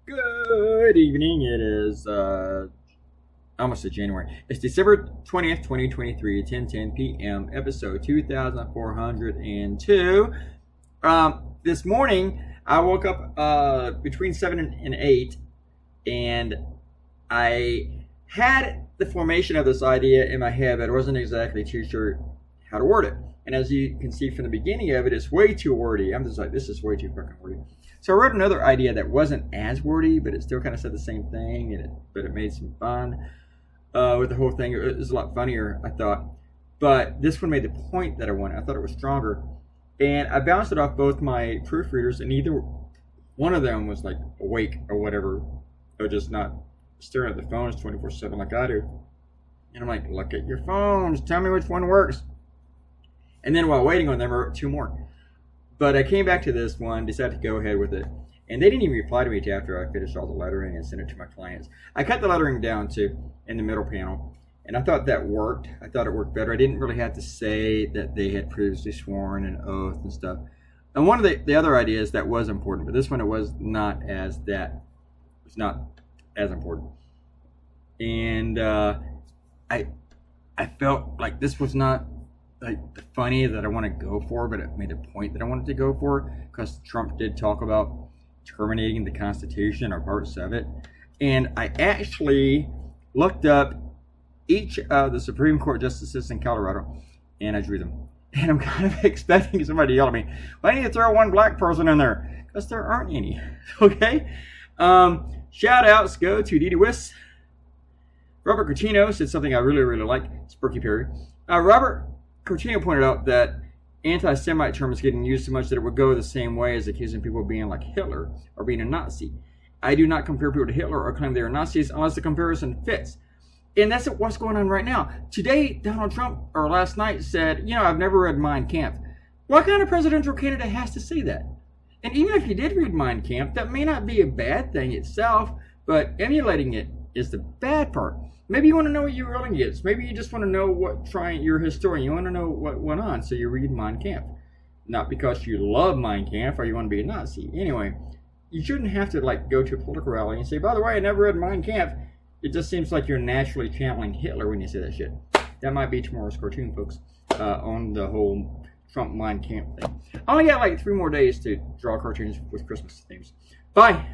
Good evening. It is almost January. It's December 20th, 2023, 10:10 p.m. episode 2402. This morning I woke up between 7 and 8, and I had the formation of this idea in my head, but I wasn't exactly too sure how to word it. And as you can see from the beginning of it, it's way too wordy. I'm just like, this is way too fucking wordy. So I wrote another idea that wasn't as wordy, but it still kind of said the same thing, but it made some fun with the whole thing. It was a lot funnier, I thought. But this one made the point that I wanted. I thought it was stronger. And I bounced it off both my proofreaders, and either one of them was like awake or whatever, or just not staring at the phones 24/7 like I do. And I'm like, look at your phones. Tell me which one works. And then while waiting on them, I wrote two more. But I came back to this one, decided to go ahead with it. And they didn't even reply to me after I finished all the lettering and sent it to my clients. I cut the lettering down too in the middle panel. And I thought that worked. I thought it worked better. I didn't really have to say that they had previously sworn an oath and stuff. And one of the other ideas that was important, but this one it was not as important. And I felt like this was not like the funny that I want to go for, but it made a point that I wanted to go for, because Trump did talk about terminating the Constitution or parts of it. And I actually looked up each of the Supreme Court justices in Colorado, and I drew them. And I'm kind of expecting somebody to yell at me, well, I need to throw one black person in there, because there aren't any. Okay? Shout outs go to Dee Dee Wiss. Robert Coutinho said something I really like. Sparky Perry. Robert Coutinho pointed out that anti-Semite term is getting used so much that it would go the same way as accusing people of being like Hitler or being a Nazi. I do not compare people to Hitler or claim they are Nazis unless the comparison fits. And that's what's going on right now. Today, Donald Trump, or last night, said, I've never read Mein Kampf. What kind of presidential candidate has to say that? And even if you did read Mein Kampf, that may not be a bad thing itself, but emulating it is the bad part. Maybe you want to know what your ruling is. Maybe you just want to know you're a historian. You want to know what went on, so you read Mein Kampf. Not because you love Mein Kampf or you want to be a Nazi. Anyway, you shouldn't have to go to a political rally and say, by the way, I never read Mein Kampf. It just seems like you're naturally channeling Hitler when you say that shit. That might be tomorrow's cartoon, folks, on the whole Trump Mein Kampf thing. I only got 3 more days to draw cartoons with Christmas themes. Bye.